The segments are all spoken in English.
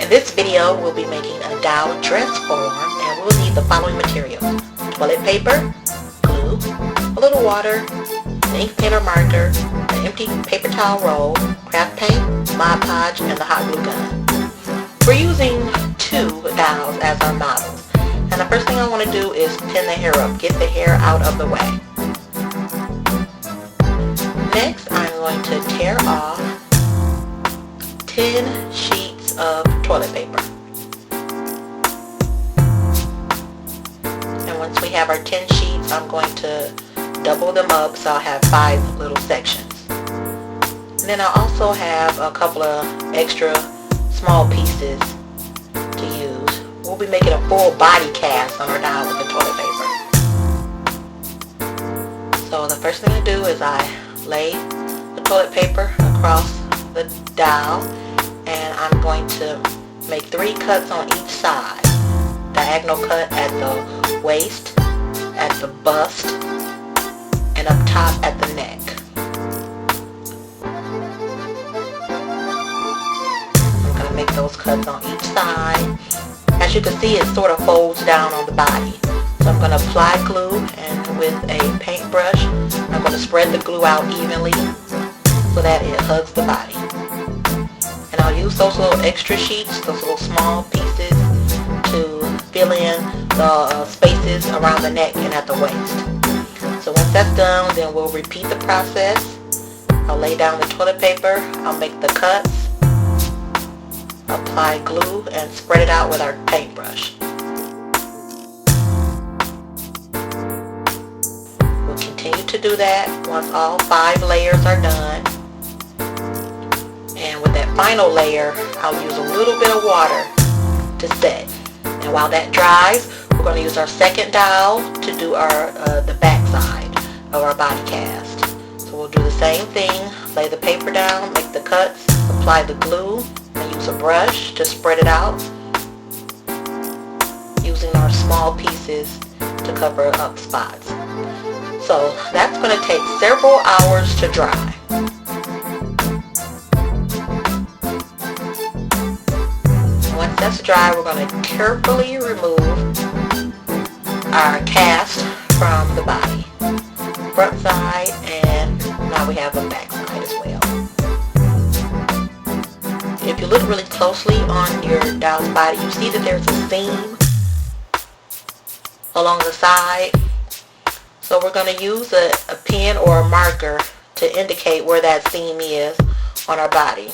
In this video, we'll be making a dowel dress form, and we'll need the following materials: toilet paper, glue, a little water, an ink pen or marker, an empty paper towel roll, craft paint, Mod Podge, and the hot glue gun. We're using 2 dowels as our models, and the first thing I want to do is pin the hair up, get the hair out of the way. Next, I'm going to tear off 10 sheets of toilet paper. And once we have our 10 sheets, I'm going to double them up so I'll have 5 little sections. And then I also have a couple of extra small pieces to use. We'll be making a full body cast on our dowel with the toilet paper. So the first thing I do is I lay the toilet paper across the dowel, and I'm going to make 3 cuts on each side. Diagonal cut at the waist, at the bust, and up top at the neck. I'm going to make those cuts on each side. As you can see, it sort of folds down on the body. So I'm going to apply glue, and with a paintbrush, I'm going to spread the glue out evenly so that it hugs the body. And I'll use those little extra sheets, those little small pieces, to fill in the spaces around the neck and at the waist. So once that's done, then we'll repeat the process. I'll lay down the toilet paper, I'll make the cuts, apply glue, and spread it out with our paintbrush. We'll continue to do that once all 5 layers are done. And with that final layer, I'll use a little bit of water to set. And while that dries, we're going to use our second dowel to do our the back side of our body cast. So we'll do the same thing, lay the paper down, make the cuts, apply the glue, and use a brush to spread it out, using our small pieces to cover up spots. So that's going to take several hours to dry. Once that's dry, we're going to carefully remove our cast from the body, front side, and now we have the back side as well. If you look really closely on your dowel's body, you see that there's a seam along the side. So we're going to use a pen or a marker to indicate where that seam is on our body.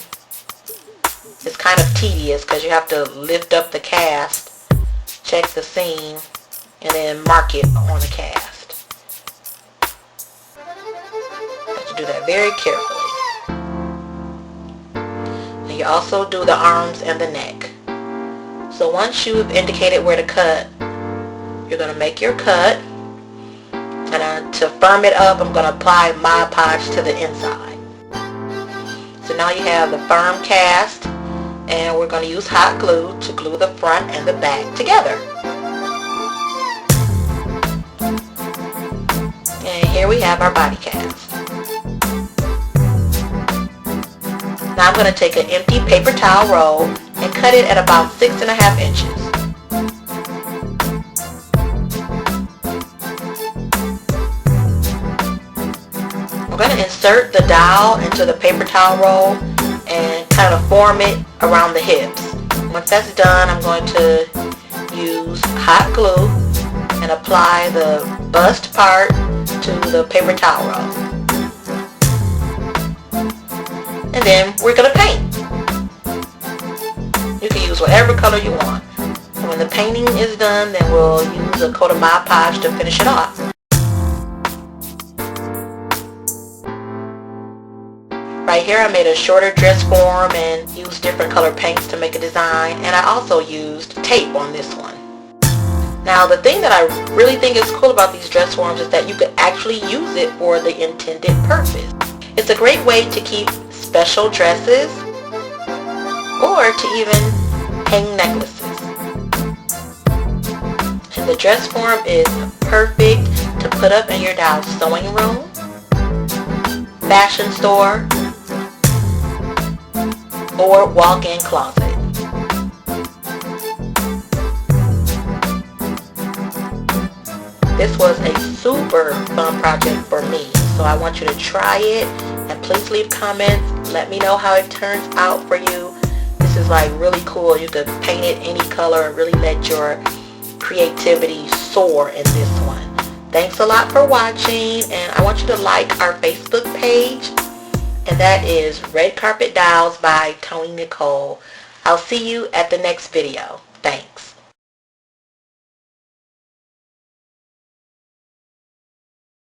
It's kind of tedious because you have to lift up the cast, check the seam, and then mark it on the cast. You have to do that very carefully. And you also do the arms and the neck. So once you've indicated where to cut, you're going to make your cut. And to firm it up, I'm going to apply Mod Podge to the inside. So now you have the firm cast, and we're going to use hot glue to glue the front and the back together. And here we have our body cast. Now I'm going to take an empty paper towel roll and cut it at about 6.5 inches. I'm going to insert the dowel into the paper towel roll and kind of form it around the hips. Once that's done, I'm going to use hot glue and apply the bust part to the paper towel roll. And then we're going to paint. You can use whatever color you want. And when the painting is done, then we'll use a coat of Mod Podge to finish it off. Right here I made a shorter dress form and used different color paints to make a design, and I also used tape on this one. Now the thing that I really think is cool about these dress forms is that you could actually use it for the intended purpose. It's a great way to keep special dresses or to even hang necklaces. And the dress form is perfect to put up in your dowel sewing room, fashion store, or walk-in closet. This was a super fun project for me, so I want you to try it, and please leave comments. Let me know how it turns out for you. This is like really cool. You could paint it any color and really let your creativity soar in this one. Thanks a lot for watching, and I want you to like our Facebook page, and that is Red Carpet Dolls by Tony Nicole. I'll see you at the next video. Thanks.